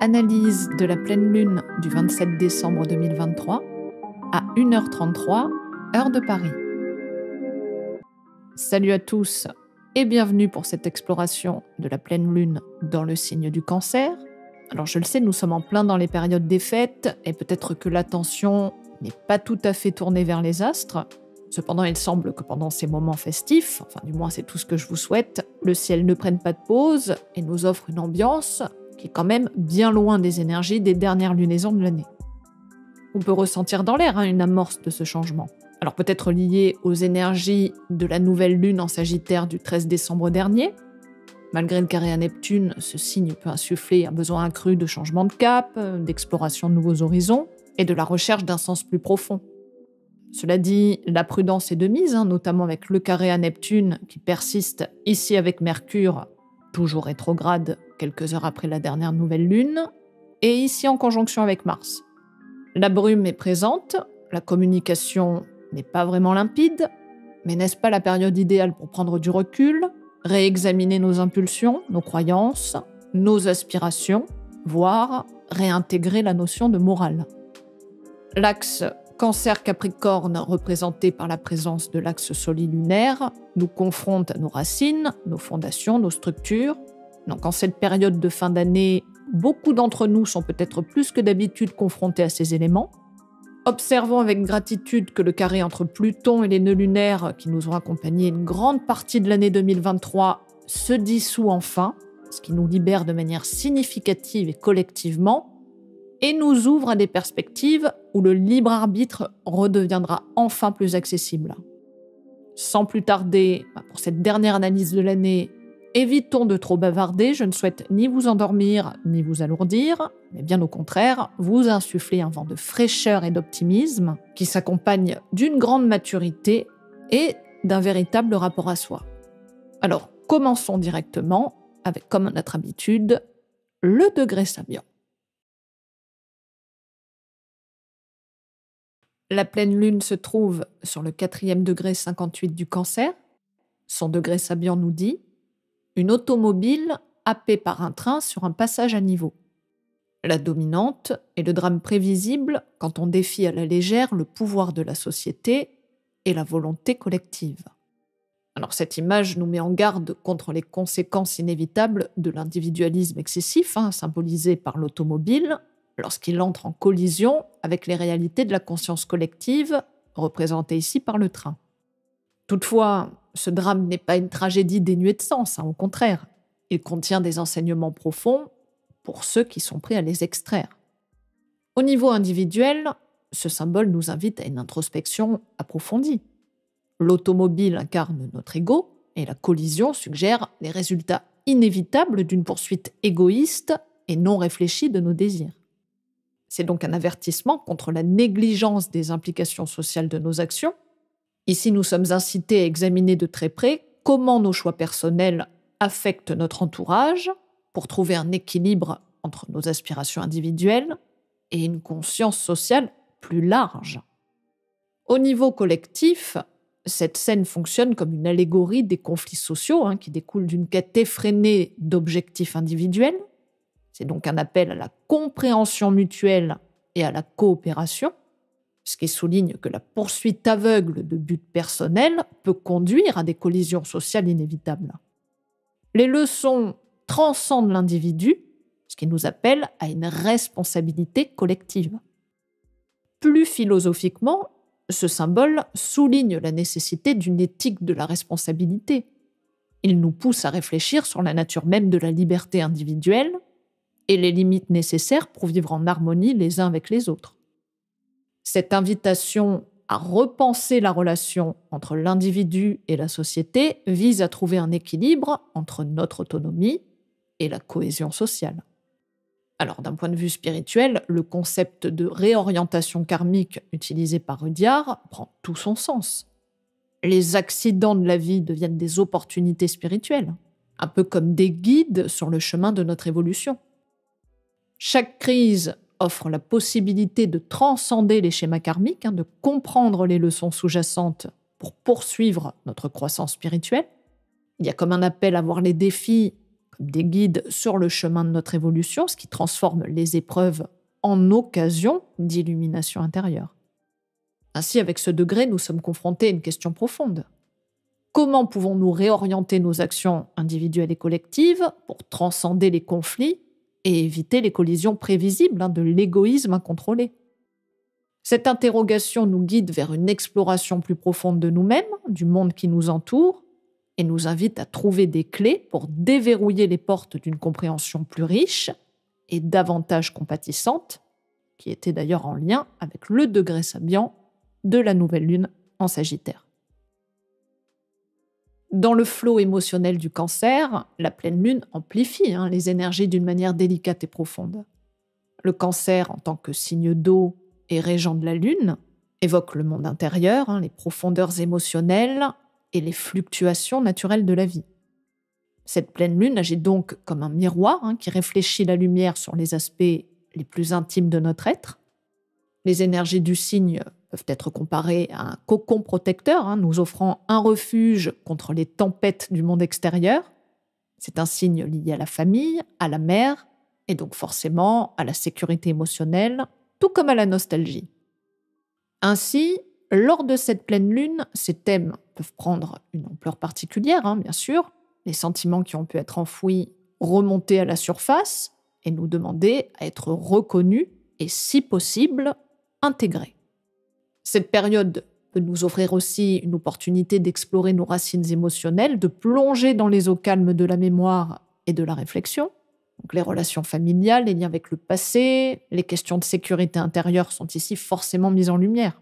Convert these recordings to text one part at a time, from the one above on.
Analyse de la pleine lune du 27 décembre 2023 à 1h33, heure de Paris. Salut à tous et bienvenue pour cette exploration de la pleine lune dans le signe du Cancer. Alors je le sais, nous sommes en plein dans les périodes des fêtes et peut-être que l'attention n'est pas tout à fait tournée vers les astres. Cependant, il semble que pendant ces moments festifs, enfin du moins c'est tout ce que je vous souhaite, le ciel ne prenne pas de pause et nous offre une ambiance qui est quand même bien loin des énergies des dernières lunaisons de l'année. On peut ressentir dans l'air une amorce de ce changement. Alors peut-être lié aux énergies de la nouvelle lune en Sagittaire du 13 décembre dernier. Malgré le carré à Neptune, ce signe peut insuffler un besoin accru de changement de cap, d'exploration de nouveaux horizons et de la recherche d'un sens plus profond. Cela dit, la prudence est de mise, notamment avec le carré à Neptune qui persiste ici avec Mercure, toujours rétrograde quelques heures après la dernière nouvelle lune, et ici en conjonction avec Mars. La brume est présente, la communication n'est pas vraiment limpide, mais n'est-ce pas la période idéale pour prendre du recul, réexaminer nos impulsions, nos croyances, nos aspirations, voire réintégrer la notion de morale. L'axe Cancer-Capricorne, représenté par la présence de l'axe solilunaire, nous confronte à nos racines, nos fondations, nos structures. Donc en cette période de fin d'année, beaucoup d'entre nous sont peut-être plus que d'habitude confrontés à ces éléments. Observons avec gratitude que le carré entre Pluton et les nœuds lunaires, qui nous ont accompagnés une grande partie de l'année 2023, se dissout enfin, ce qui nous libère de manière significative et collectivement, et nous ouvre à des perspectives où le libre arbitre redeviendra enfin plus accessible. Sans plus tarder, pour cette dernière analyse de l'année, évitons de trop bavarder, je ne souhaite ni vous endormir, ni vous alourdir, mais bien au contraire, vous insuffler un vent de fraîcheur et d'optimisme qui s'accompagne d'une grande maturité et d'un véritable rapport à soi. Alors, commençons directement avec, comme à notre habitude, le degré Sabian. La pleine lune se trouve sur le 4e degré 58 du Cancer. Son degré Sabian nous dit « Une automobile happée par un train sur un passage à niveau ». La dominante est le drame prévisible quand on défie à la légère le pouvoir de la société et la volonté collective. Alors cette image nous met en garde contre les conséquences inévitables de l'individualisme excessif, symbolisé par l'automobile, lorsqu'il entre en collision avec les réalités de la conscience collective, représentée ici par le train. Toutefois, ce drame n'est pas une tragédie dénuée de sens, au contraire. Il contient des enseignements profonds pour ceux qui sont prêts à les extraire. Au niveau individuel, ce symbole nous invite à une introspection approfondie. L'automobile incarne notre ego et la collision suggère les résultats inévitables d'une poursuite égoïste et non réfléchie de nos désirs. C'est donc un avertissement contre la négligence des implications sociales de nos actions. Ici, nous sommes incités à examiner de très près comment nos choix personnels affectent notre entourage pour trouver un équilibre entre nos aspirations individuelles et une conscience sociale plus large. Au niveau collectif, cette scène fonctionne comme une allégorie des conflits sociaux qui découlent d'une quête effrénée d'objectifs individuels. C'est donc un appel à la compréhension mutuelle et à la coopération, ce qui souligne que la poursuite aveugle de buts personnels peut conduire à des collisions sociales inévitables. Les leçons transcendent l'individu, ce qui nous appelle à une responsabilité collective. Plus philosophiquement, ce symbole souligne la nécessité d'une éthique de la responsabilité. Il nous pousse à réfléchir sur la nature même de la liberté individuelle et les limites nécessaires pour vivre en harmonie les uns avec les autres. Cette invitation à repenser la relation entre l'individu et la société vise à trouver un équilibre entre notre autonomie et la cohésion sociale. Alors, d'un point de vue spirituel, le concept de réorientation karmique utilisé par Rudyard prend tout son sens. Les accidents de la vie deviennent des opportunités spirituelles, un peu comme des guides sur le chemin de notre évolution. Chaque crise offre la possibilité de transcender les schémas karmiques, de comprendre les leçons sous-jacentes pour poursuivre notre croissance spirituelle. Il y a comme un appel à voir les défis comme des guides sur le chemin de notre évolution, ce qui transforme les épreuves en occasion d'illumination intérieure. Ainsi, avec ce degré, nous sommes confrontés à une question profonde. Comment pouvons-nous réorienter nos actions individuelles et collectives pour transcender les conflits et éviter les collisions prévisibles de l'égoïsme incontrôlé? Cette interrogation nous guide vers une exploration plus profonde de nous-mêmes, du monde qui nous entoure, et nous invite à trouver des clés pour déverrouiller les portes d'une compréhension plus riche et davantage compatissante, qui était d'ailleurs en lien avec le degré Sabian de la nouvelle lune en Sagittaire. Dans le flot émotionnel du Cancer, la pleine lune amplifie les énergies d'une manière délicate et profonde. Le Cancer, en tant que signe d'eau et régent de la lune, évoque le monde intérieur, les profondeurs émotionnelles et les fluctuations naturelles de la vie. Cette pleine lune agit donc comme un miroir qui réfléchit la lumière sur les aspects les plus intimes de notre être. Les énergies du signe peuvent être comparées à un cocon protecteur, nous offrant un refuge contre les tempêtes du monde extérieur. C'est un signe lié à la famille, à la mère, et donc forcément à la sécurité émotionnelle, tout comme à la nostalgie. Ainsi, lors de cette pleine lune, ces thèmes peuvent prendre une ampleur particulière, bien sûr. Les sentiments qui ont pu être enfouis remonter à la surface et nous demander à être reconnus et, si possible, intégrés. Cette période peut nous offrir aussi une opportunité d'explorer nos racines émotionnelles, de plonger dans les eaux calmes de la mémoire et de la réflexion. Donc les relations familiales, les liens avec le passé, les questions de sécurité intérieure sont ici forcément mises en lumière.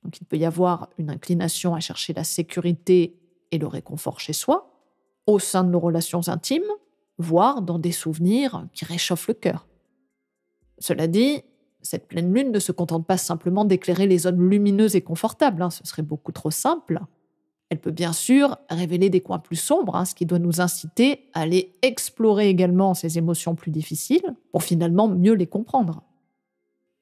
Donc il peut y avoir une inclination à chercher la sécurité et le réconfort chez soi, au sein de nos relations intimes, voire dans des souvenirs qui réchauffent le cœur. Cela dit, cette pleine lune ne se contente pas simplement d'éclairer les zones lumineuses et confortables, ce serait beaucoup trop simple. Elle peut bien sûr révéler des coins plus sombres, ce qui doit nous inciter à aller explorer également ces émotions plus difficiles pour finalement mieux les comprendre.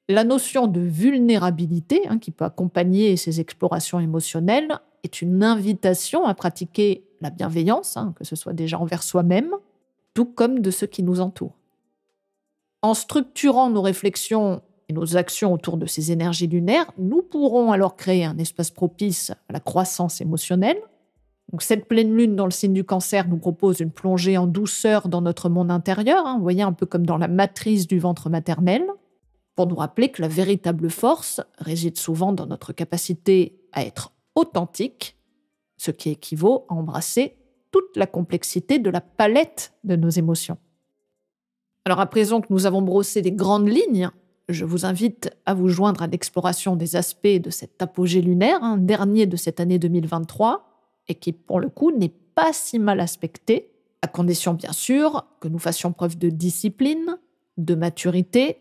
La notion de vulnérabilité qui peut accompagner ces explorations émotionnelles est une invitation à pratiquer la bienveillance, que ce soit déjà envers soi-même, tout comme de ceux qui nous entourent. En structurant nos réflexions et nos actions autour de ces énergies lunaires, nous pourrons alors créer un espace propice à la croissance émotionnelle. Donc cette pleine lune dans le signe du Cancer nous propose une plongée en douceur dans notre monde intérieur, vous voyez, un peu comme dans la matrice du ventre maternel, pour nous rappeler que la véritable force réside souvent dans notre capacité à être authentique, ce qui équivaut à embrasser toute la complexité de la palette de nos émotions. Alors à présent que nous avons brossé des grandes lignes, je vous invite à vous joindre à l'exploration des aspects de cet apogée lunaire, dernier de cette année 2023, et qui pour le coup n'est pas si mal aspecté, à condition bien sûr que nous fassions preuve de discipline, de maturité,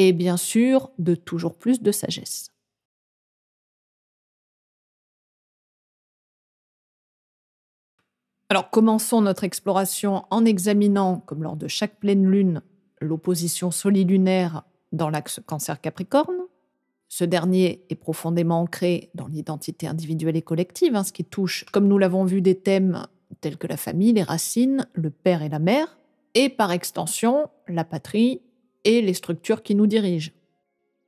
et bien sûr de toujours plus de sagesse. Alors commençons notre exploration en examinant, comme lors de chaque pleine lune, l'opposition solilunaire dans l'axe Cancer-Capricorne. Ce dernier est profondément ancré dans l'identité individuelle et collective, ce qui touche, comme nous l'avons vu, des thèmes tels que la famille, les racines, le père et la mère, et par extension, la patrie et les structures qui nous dirigent.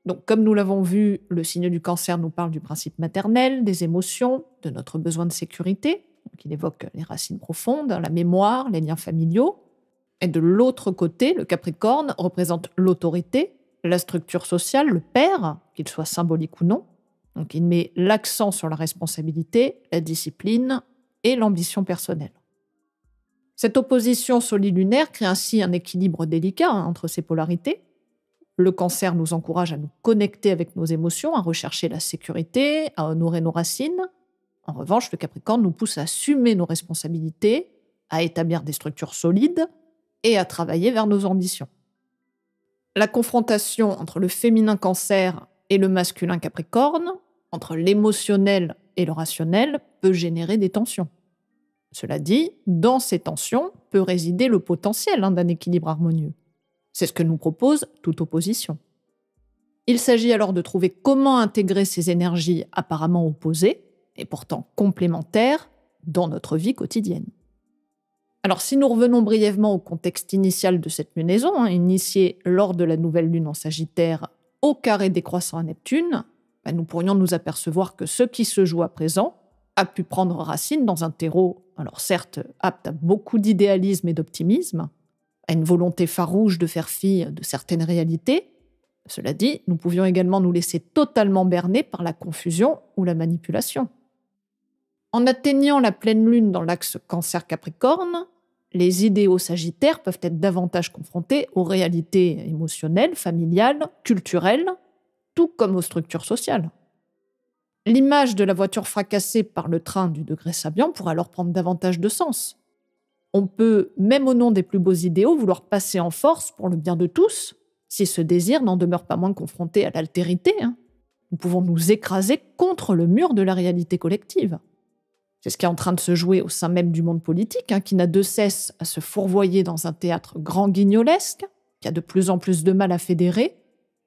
Donc, comme nous l'avons vu, le signe du Cancer nous parle du principe maternel, des émotions, de notre besoin de sécurité. Donc, il évoque les racines profondes, la mémoire, les liens familiaux. Et de l'autre côté, le Capricorne représente l'autorité, la structure sociale, le père, qu'il soit symbolique ou non. Donc, il met l'accent sur la responsabilité, la discipline et l'ambition personnelle. Cette opposition solilunaire crée ainsi un équilibre délicat entre ces polarités. Le Cancer nous encourage à nous connecter avec nos émotions, à rechercher la sécurité, à honorer nos racines. En revanche, le Capricorne nous pousse à assumer nos responsabilités, à établir des structures solides et à travailler vers nos ambitions. La confrontation entre le féminin Cancer et le masculin Capricorne, entre l'émotionnel et le rationnel, peut générer des tensions. Cela dit, dans ces tensions peut résider le potentiel d'un équilibre harmonieux. C'est ce que nous propose toute opposition. Il s'agit alors de trouver comment intégrer ces énergies apparemment opposées et pourtant complémentaires dans notre vie quotidienne. Alors si nous revenons brièvement au contexte initial de cette lunaison, initiée lors de la nouvelle lune en Sagittaire au carré décroissant à Neptune, nous pourrions nous apercevoir que ce qui se joue à présent a pu prendre racine dans un terreau, alors certes apte à beaucoup d'idéalisme et d'optimisme, à une volonté farouche de faire fi de certaines réalités. Cela dit, nous pouvions également nous laisser totalement berner par la confusion ou la manipulation. En atteignant la pleine lune dans l'axe Cancer-Capricorne, les idéaux sagittaires peuvent être davantage confrontés aux réalités émotionnelles, familiales, culturelles, tout comme aux structures sociales. L'image de la voiture fracassée par le train du degré Sabian pourrait alors prendre davantage de sens. On peut, même au nom des plus beaux idéaux, vouloir passer en force pour le bien de tous, si ce désir n'en demeure pas moins confronté à l'altérité. Nous pouvons nous écraser contre le mur de la réalité collective. C'est ce qui est en train de se jouer au sein même du monde politique, qui n'a de cesse à se fourvoyer dans un théâtre grand guignolesque, qui a de plus en plus de mal à fédérer,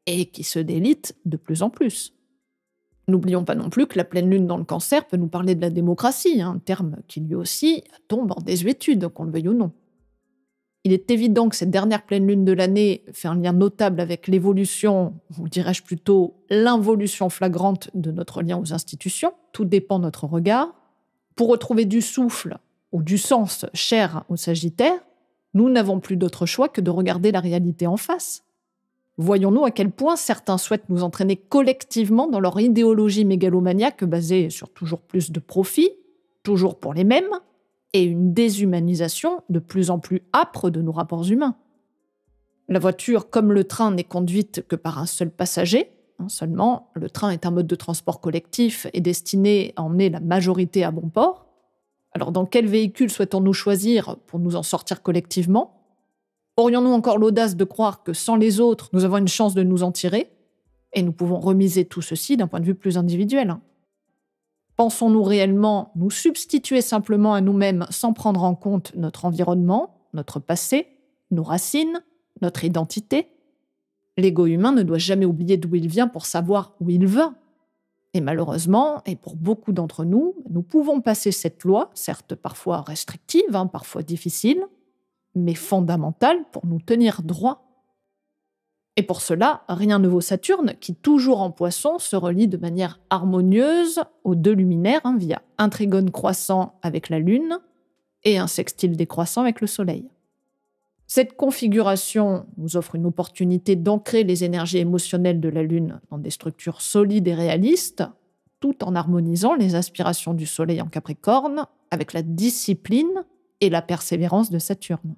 et qui se délite de plus en plus. N'oublions pas non plus que la pleine lune dans le Cancer peut nous parler de la démocratie, un terme qui lui aussi tombe en désuétude, qu'on le veuille ou non. Il est évident que cette dernière pleine lune de l'année fait un lien notable avec l'évolution, ou dirais-je plutôt l'involution flagrante de notre lien aux institutions. Tout dépend de notre regard. Pour retrouver du souffle ou du sens cher aux Sagittaires, nous n'avons plus d'autre choix que de regarder la réalité en face. Voyons-nous à quel point certains souhaitent nous entraîner collectivement dans leur idéologie mégalomaniaque basée sur toujours plus de profits, toujours pour les mêmes, et une déshumanisation de plus en plus âpre de nos rapports humains. La voiture, comme le train, n'est conduite que par un seul passager. Seulement, le train est un mode de transport collectif et destiné à emmener la majorité à bon port. Alors dans quel véhicule souhaitons-nous choisir pour nous en sortir collectivement ? Aurions-nous encore l'audace de croire que sans les autres, nous avons une chance de nous en tirer ? Et nous pouvons remiser tout ceci d'un point de vue plus individuel. Pensons-nous réellement nous substituer simplement à nous-mêmes sans prendre en compte notre environnement, notre passé, nos racines, notre identité ? L'ego humain ne doit jamais oublier d'où il vient pour savoir où il va. Et malheureusement, et pour beaucoup d'entre nous, nous pouvons passer cette loi, certes parfois restrictive, parfois difficile, mais fondamentale pour nous tenir droit. Et pour cela, rien ne vaut Saturne, qui toujours en Poisson se relie de manière harmonieuse aux deux luminaires via un trigone croissant avec la Lune et un sextile décroissant avec le Soleil. Cette configuration nous offre une opportunité d'ancrer les énergies émotionnelles de la Lune dans des structures solides et réalistes, tout en harmonisant les aspirations du Soleil en Capricorne avec la discipline et la persévérance de Saturne.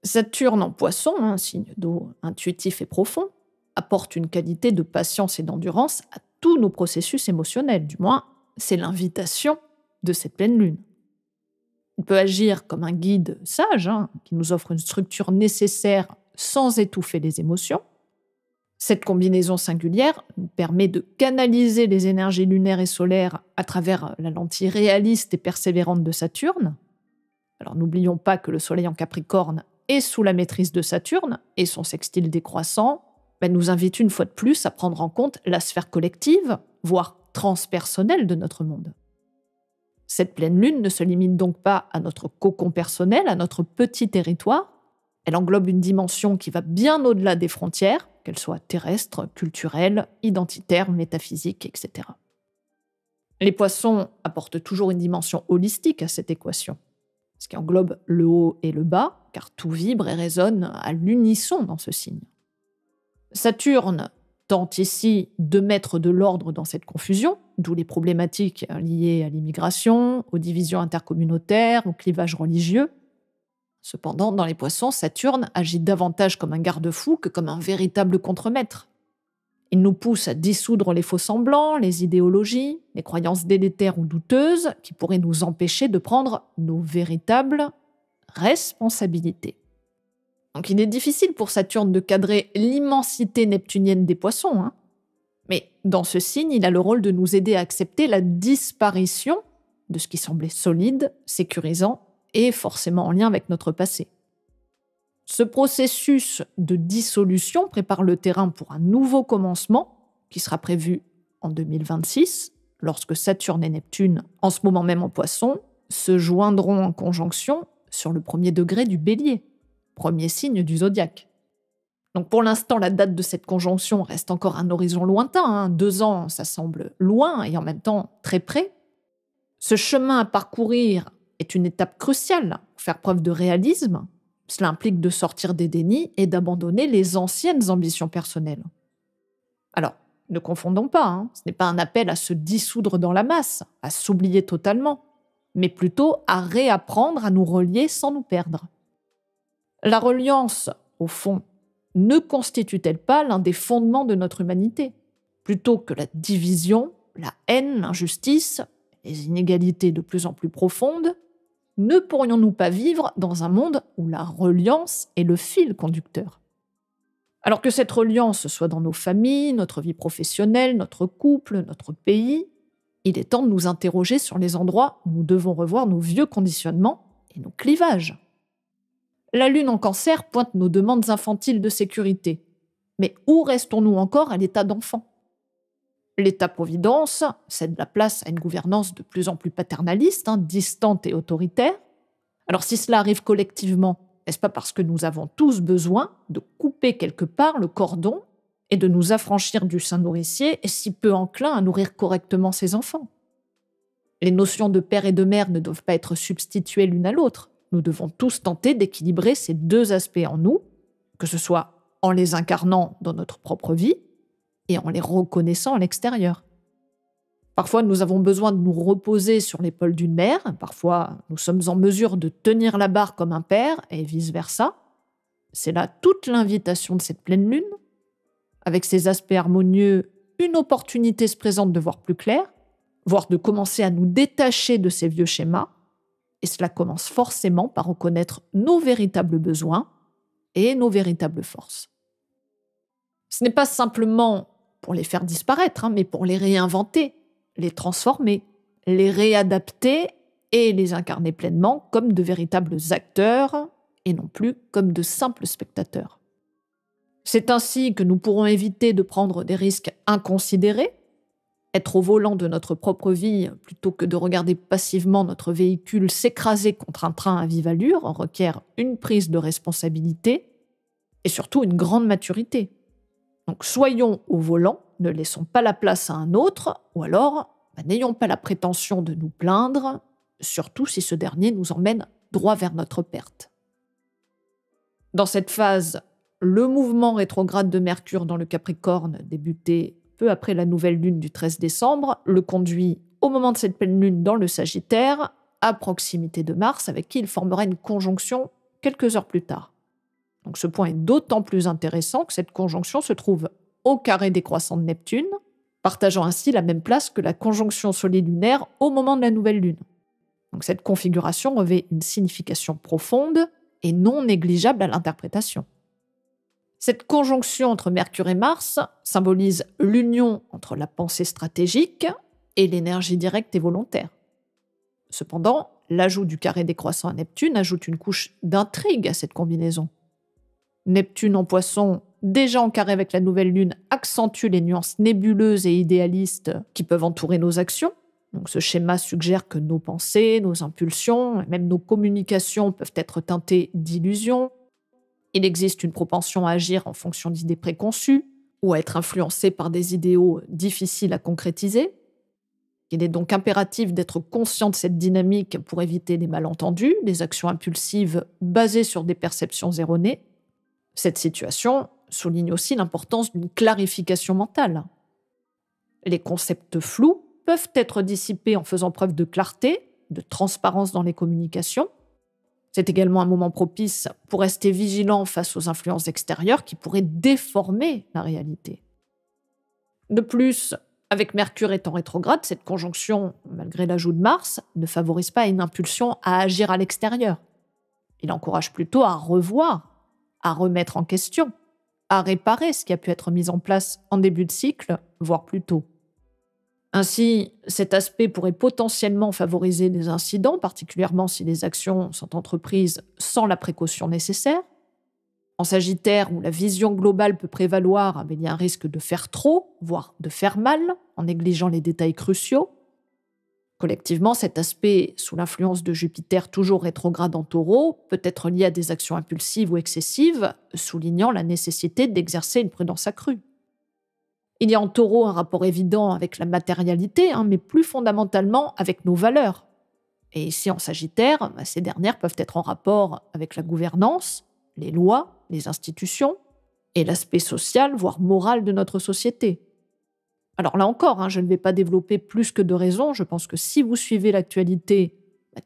Saturne en Poisson, un signe d'eau intuitif et profond, apporte une qualité de patience et d'endurance à tous nos processus émotionnels. Du moins, c'est l'invitation de cette pleine lune. Il peut agir comme un guide sage, qui nous offre une structure nécessaire sans étouffer les émotions. Cette combinaison singulière nous permet de canaliser les énergies lunaires et solaires à travers la lentille réaliste et persévérante de Saturne. Alors n'oublions pas que le Soleil en Capricorne est sous la maîtrise de Saturne, et son sextile décroissant nous invite une fois de plus à prendre en compte la sphère collective, voire transpersonnelle de notre monde. Cette pleine lune ne se limite donc pas à notre cocon personnel, à notre petit territoire. Elle englobe une dimension qui va bien au-delà des frontières, qu'elles soient terrestres, culturelles, identitaires, métaphysiques, etc. Les Poissons apportent toujours une dimension holistique à cette équation, ce qui englobe le haut et le bas, car tout vibre et résonne à l'unisson dans ce signe. Saturne tente ici de mettre de l'ordre dans cette confusion, d'où les problématiques liées à l'immigration, aux divisions intercommunautaires, aux clivages religieux. Cependant, dans les Poissons, Saturne agit davantage comme un garde-fou que comme un véritable contremaître. Il nous pousse à dissoudre les faux-semblants, les idéologies, les croyances délétères ou douteuses qui pourraient nous empêcher de prendre nos véritables responsabilités. Donc il est difficile pour Saturne de cadrer l'immensité neptunienne des Poissons, mais dans ce signe, il a le rôle de nous aider à accepter la disparition de ce qui semblait solide, sécurisant et forcément en lien avec notre passé. Ce processus de dissolution prépare le terrain pour un nouveau commencement qui sera prévu en 2026, lorsque Saturne et Neptune, en ce moment même en Poisson, se joindront en conjonction sur le 1er degré du Bélier, premier signe du zodiaque. Donc pour l'instant, la date de cette conjonction reste encore un horizon lointain. 2 ans, ça semble loin et en même temps très près. Ce chemin à parcourir est une étape cruciale pour faire preuve de réalisme. Cela implique de sortir des dénis et d'abandonner les anciennes ambitions personnelles. Alors, ne confondons pas, ce n'est pas un appel à se dissoudre dans la masse, à s'oublier totalement, mais plutôt à réapprendre à nous relier sans nous perdre. La reliance, au fond, ne constitue-t-elle pas l'un des fondements de notre humanité? Plutôt que la division, la haine, l'injustice, les inégalités de plus en plus profondes, ne pourrions-nous pas vivre dans un monde où la reliance est le fil conducteur? Alors que cette reliance soit dans nos familles, notre vie professionnelle, notre couple, notre pays, il est temps de nous interroger sur les endroits où nous devons revoir nos vieux conditionnements et nos clivages. La Lune en Cancer pointe nos demandes infantiles de sécurité. Mais où restons-nous encore à l'état d'enfant? L'État-providence cède la place à une gouvernance de plus en plus paternaliste, distante et autoritaire. Alors si cela arrive collectivement, n'est-ce pas parce que nous avons tous besoin de couper quelque part le cordon et de nous affranchir du sein nourricier et si peu enclin à nourrir correctement ses enfants? Les notions de père et de mère ne doivent pas être substituées l'une à l'autre. Nous devons tous tenter d'équilibrer ces 2 aspects en nous, que ce soit en les incarnant dans notre propre vie et en les reconnaissant à l'extérieur. Parfois, nous avons besoin de nous reposer sur l'épaule d'une mère, parfois nous sommes en mesure de tenir la barre comme un père et vice-versa. C'est là toute l'invitation de cette pleine lune. Avec ses aspects harmonieux, une opportunité se présente de voir plus clair, voire de commencer à nous détacher de ces vieux schémas. Et cela commence forcément par reconnaître nos véritables besoins et nos véritables forces. Ce n'est pas simplement pour les faire disparaître, mais pour les réinventer, les transformer, les réadapter et les incarner pleinement comme de véritables acteurs et non plus comme de simples spectateurs. C'est ainsi que nous pourrons éviter de prendre des risques inconsidérés, être au volant de notre propre vie plutôt que de regarder passivement notre véhicule s'écraser contre un train à vive allure requiert une prise de responsabilité et surtout une grande maturité. Donc soyons au volant, ne laissons pas la place à un autre, ou alors n'ayons pas la prétention de nous plaindre, surtout si ce dernier nous emmène droit vers notre perte. Dans cette phase, le mouvement rétrograde de Mercure dans le Capricorne, débuté peu après la nouvelle lune du 13 décembre, le conduit au moment de cette pleine lune dans le Sagittaire, à proximité de Mars, avec qui il formera une conjonction quelques heures plus tard. Donc ce point est d'autant plus intéressant que cette conjonction se trouve au carré décroissant de Neptune, partageant ainsi la même place que la conjonction soleil-lunaire au moment de la nouvelle lune. Donc cette configuration revêt une signification profonde et non négligeable à l'interprétation. Cette conjonction entre Mercure et Mars symbolise l'union entre la pensée stratégique et l'énergie directe et volontaire. Cependant, l'ajout du carré décroissant à Neptune ajoute une couche d'intrigue à cette combinaison. Neptune en Poisson, déjà en carré avec la nouvelle lune, accentue les nuances nébuleuses et idéalistes qui peuvent entourer nos actions. Donc ce schéma suggère que nos pensées, nos impulsions, et même nos communications peuvent être teintées d'illusions. Il existe une propension à agir en fonction d'idées préconçues ou à être influencé par des idéaux difficiles à concrétiser. Il est donc impératif d'être conscient de cette dynamique pour éviter les malentendus, les actions impulsives basées sur des perceptions erronées. Cette situation souligne aussi l'importance d'une clarification mentale. Les concepts flous peuvent être dissipés en faisant preuve de clarté, de transparence dans les communications. C'est également un moment propice pour rester vigilant face aux influences extérieures qui pourraient déformer la réalité. De plus, avec Mercure étant rétrograde, cette conjonction, malgré l'ajout de Mars, ne favorise pas une impulsion à agir à l'extérieur. Il encourage plutôt à revoir, à remettre en question, à réparer ce qui a pu être mis en place en début de cycle, voire plus tôt. Ainsi, cet aspect pourrait potentiellement favoriser des incidents, particulièrement si les actions sont entreprises sans la précaution nécessaire. En Sagittaire, où la vision globale peut prévaloir, il y a un risque de faire trop, voire de faire mal, en négligeant les détails cruciaux. Collectivement, cet aspect, sous l'influence de Jupiter toujours rétrograde en Taureau, peut être lié à des actions impulsives ou excessives, soulignant la nécessité d'exercer une prudence accrue. Il y a en Taureau un rapport évident avec la matérialité, mais plus fondamentalement avec nos valeurs. Et ici en Sagittaire, ces dernières peuvent être en rapport avec la gouvernance, les lois, les institutions et l'aspect social, voire moral de notre société. Alors là encore, je ne vais pas développer plus que de raisons. Je pense que si vous suivez l'actualité,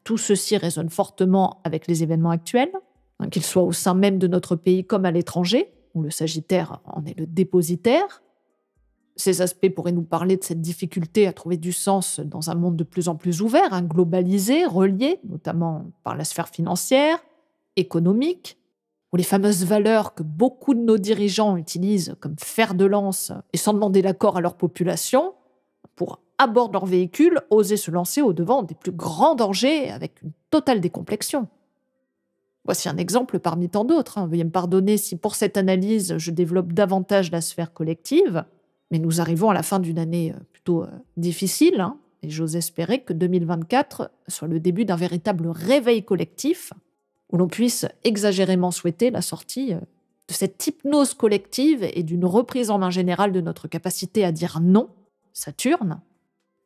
tout ceci résonne fortement avec les événements actuels, qu'ils soient au sein même de notre pays comme à l'étranger, où le Sagittaire en est le dépositaire. Ces aspects pourraient nous parler de cette difficulté à trouver du sens dans un monde de plus en plus ouvert, globalisé, relié, notamment par la sphère financière, économique, où les fameuses valeurs que beaucoup de nos dirigeants utilisent comme fer de lance et sans demander l'accord à leur population, pour, à bord de leur véhicule, oser se lancer au-devant des plus grands dangers avec une totale décomplexion. Voici un exemple parmi tant d'autres. Veuillez me pardonner si pour cette analyse, je développe davantage la sphère collective, mais nous arrivons à la fin d'une année plutôt difficile, et j'ose espérer que 2024 soit le début d'un véritable réveil collectif, où l'on puisse exagérément souhaiter la sortie de cette hypnose collective et d'une reprise en main générale de notre capacité à dire non, Saturne,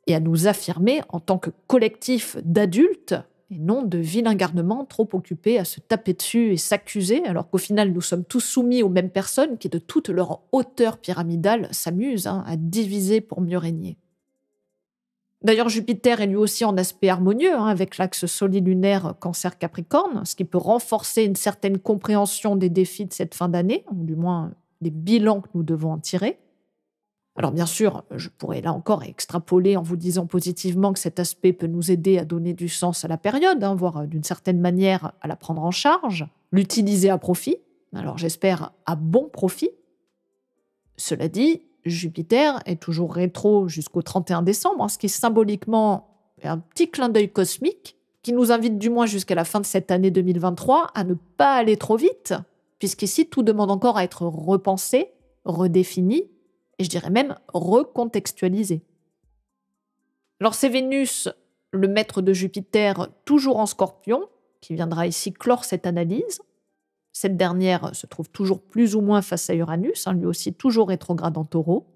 et à nous affirmer en tant que collectif d'adultes, et non de vilains garnements trop occupés à se taper dessus et s'accuser, alors qu'au final nous sommes tous soumis aux mêmes personnes qui, de toute leur hauteur pyramidale, s'amusent à diviser pour mieux régner. D'ailleurs, Jupiter est lui aussi en aspect harmonieux, avec l'axe solilunaire Cancer-Capricorne, ce qui peut renforcer une certaine compréhension des défis de cette fin d'année, ou du moins des bilans que nous devons en tirer. Alors bien sûr, je pourrais là encore extrapoler en vous disant positivement que cet aspect peut nous aider à donner du sens à la période, voire d'une certaine manière à la prendre en charge, l'utiliser à profit, alors j'espère à bon profit. Cela dit, Jupiter est toujours rétro jusqu'au 31 décembre, ce qui symboliquement est un petit clin d'œil cosmique qui nous invite du moins jusqu'à la fin de cette année 2023 à ne pas aller trop vite, puisqu'ici tout demande encore à être repensé, redéfini, et je dirais même recontextualisé. Alors c'est Vénus, le maître de Jupiter, toujours en Scorpion, qui viendra ici clore cette analyse. Cette dernière se trouve toujours plus ou moins face à Uranus, lui aussi toujours rétrograde en Taureau.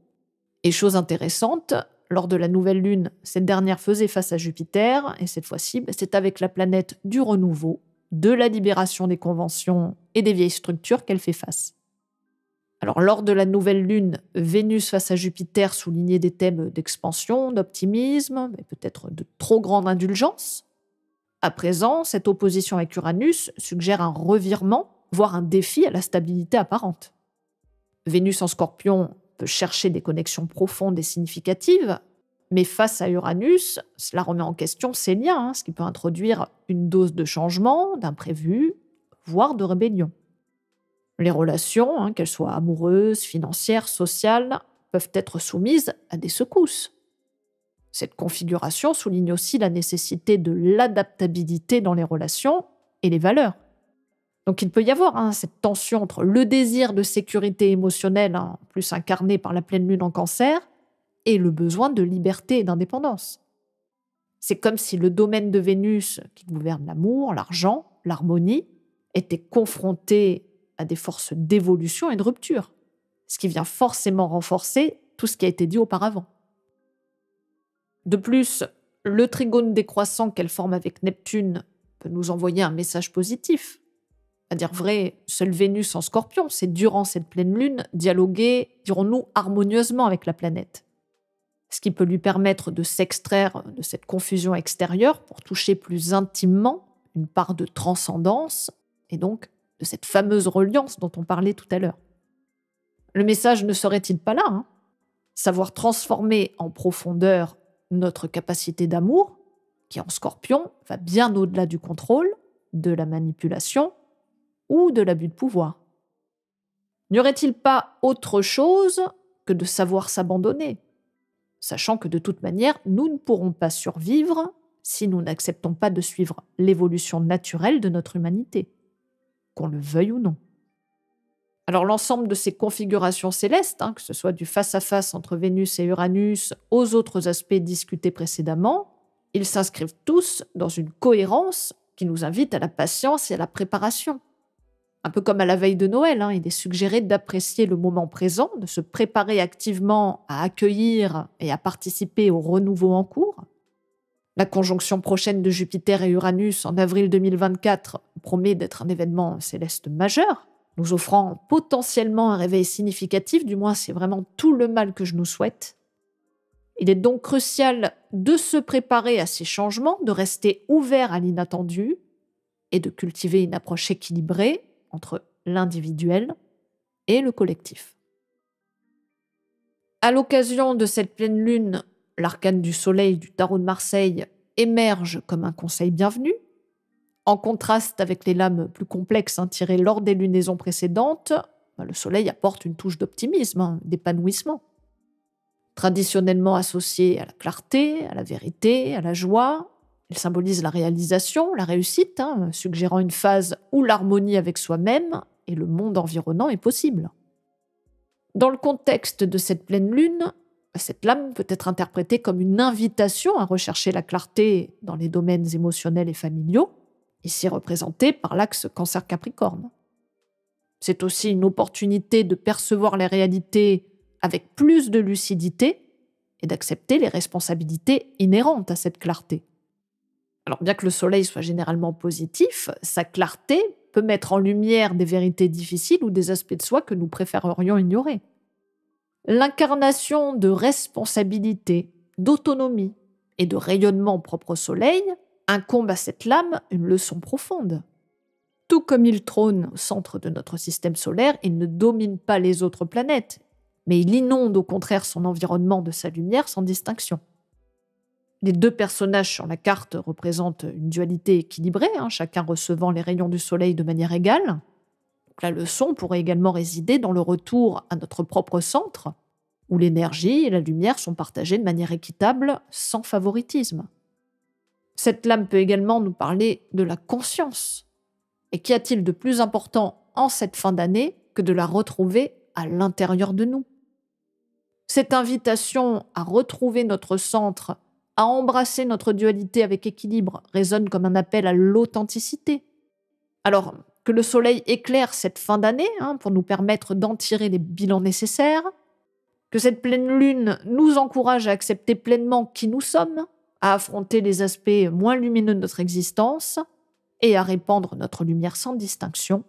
Et chose intéressante, lors de la nouvelle lune, cette dernière faisait face à Jupiter, et cette fois-ci, c'est avec la planète du renouveau, de la libération des conventions et des vieilles structures qu'elle fait face. Alors, lors de la nouvelle lune, Vénus face à Jupiter soulignait des thèmes d'expansion, d'optimisme, mais peut-être de trop grande indulgence. À présent, cette opposition avec Uranus suggère un revirement, voire un défi à la stabilité apparente. Vénus en Scorpion peut chercher des connexions profondes et significatives, mais face à Uranus, cela remet en question ses liens, ce qui peut introduire une dose de changement, d'imprévu, voire de rébellion. Les relations, qu'elles soient amoureuses, financières, sociales, peuvent être soumises à des secousses. Cette configuration souligne aussi la nécessité de l'adaptabilité dans les relations et les valeurs. Donc il peut y avoir cette tension entre le désir de sécurité émotionnelle, plus incarné par la pleine lune en Cancer, et le besoin de liberté et d'indépendance. C'est comme si le domaine de Vénus, qui gouverne l'amour, l'argent, l'harmonie, était confronté à des forces d'évolution et de rupture, ce qui vient forcément renforcer tout ce qui a été dit auparavant. De plus, le trigone décroissant qu'elle forme avec Neptune peut nous envoyer un message positif. À dire vrai, seule Vénus en Scorpion sait durant cette pleine lune dialoguer, dirons-nous, harmonieusement avec la planète. Ce qui peut lui permettre de s'extraire de cette confusion extérieure pour toucher plus intimement une part de transcendance et donc de cette fameuse reliance dont on parlait tout à l'heure. Le message ne serait-il pas là Savoir transformer en profondeur notre capacité d'amour, qui en Scorpion va bien au-delà du contrôle, de la manipulation ou de l'abus de pouvoir. N'y aurait-il pas autre chose que de savoir s'abandonner, sachant que de toute manière, nous ne pourrons pas survivre si nous n'acceptons pas de suivre l'évolution naturelle de notre humanité, qu'on le veuille ou non. Alors l'ensemble de ces configurations célestes, que ce soit du face-à-face entre Vénus et Uranus aux autres aspects discutés précédemment, Ils s'inscrivent tous dans une cohérence qui nous invite à la patience et à la préparation. Un peu comme à la veille de Noël, il est suggéré d'apprécier le moment présent, de se préparer activement à accueillir et à participer au renouveau en cours. La conjonction prochaine de Jupiter et Uranus en avril 2024 promet d'être un événement céleste majeur, nous offrant potentiellement un réveil significatif, du moins c'est vraiment tout le mal que je nous souhaite. Il est donc crucial de se préparer à ces changements, de rester ouvert à l'inattendu et de cultiver une approche équilibrée entre l'individuel et le collectif. À l'occasion de cette pleine lune, l'arcane du soleil du tarot de Marseille émerge comme un conseil bienvenu, en contraste avec les lames plus complexes tirées lors des lunaisons précédentes. Le soleil apporte une touche d'optimisme, d'épanouissement. Traditionnellement associé à la clarté, à la vérité, à la joie, il symbolise la réalisation, la réussite, suggérant une phase où l'harmonie avec soi-même et le monde environnant est possible. Dans le contexte de cette pleine lune, cette lame peut être interprétée comme une invitation à rechercher la clarté dans les domaines émotionnels et familiaux, ici représentée par l'axe Cancer-Capricorne. C'est aussi une opportunité de percevoir les réalités avec plus de lucidité et d'accepter les responsabilités inhérentes à cette clarté. Alors bien que le soleil soit généralement positif, sa clarté peut mettre en lumière des vérités difficiles ou des aspects de soi que nous préférerions ignorer. L'incarnation de responsabilité, d'autonomie et de rayonnement propre au soleil incombe à cette lame une leçon profonde. Tout comme il trône au centre de notre système solaire, il ne domine pas les autres planètes, mais il inonde au contraire son environnement de sa lumière sans distinction. Les deux personnages sur la carte représentent une dualité équilibrée, chacun recevant les rayons du soleil de manière égale. Donc la leçon pourrait également résider dans le retour à notre propre centre, où l'énergie et la lumière sont partagées de manière équitable, sans favoritisme. Cette lame peut également nous parler de la conscience. Et qu'y a-t-il de plus important en cette fin d'année que de la retrouver à l'intérieur de nous ? Cette invitation à retrouver notre centre, à embrasser notre dualité avec équilibre, résonne comme un appel à l'authenticité. Alors, que le soleil éclaire cette fin d'année pour nous permettre d'en tirer les bilans nécessaires, que cette pleine lune nous encourage à accepter pleinement qui nous sommes, à affronter les aspects moins lumineux de notre existence et à répandre notre lumière sans distinction,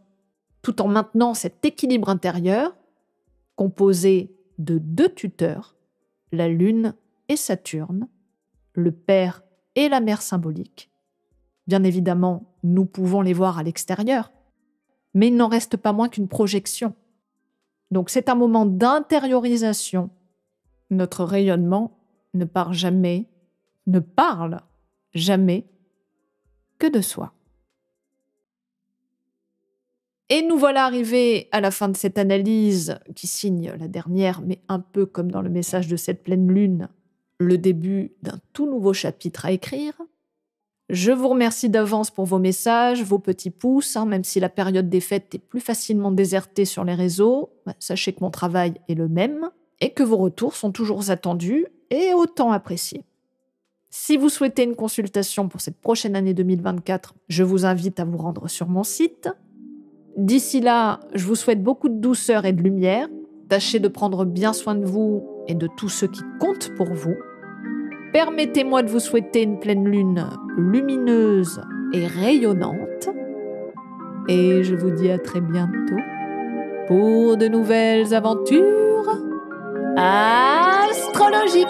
tout en maintenant cet équilibre intérieur composé de deux tuteurs, la Lune et Saturne, le père et la mère symbolique. Bien évidemment, nous pouvons les voir à l'extérieur, mais il n'en reste pas moins qu'une projection. Donc c'est un moment d'intériorisation. Notre rayonnement ne parle jamais que de soi. Et nous voilà arrivés à la fin de cette analyse qui signe la dernière, mais un peu comme dans le message de cette pleine lune, le début d'un tout nouveau chapitre à écrire. Je vous remercie d'avance pour vos messages, vos petits pouces, même si la période des fêtes est plus facilement désertée sur les réseaux. Sachez que mon travail est le même et que vos retours sont toujours attendus et autant appréciés. Si vous souhaitez une consultation pour cette prochaine année 2024, je vous invite à vous rendre sur mon site. D'ici là, je vous souhaite beaucoup de douceur et de lumière. Tâchez de prendre bien soin de vous et de tous ceux qui comptent pour vous. Permettez-moi de vous souhaiter une pleine lune lumineuse et rayonnante. Et je vous dis à très bientôt pour de nouvelles aventures astrologiques.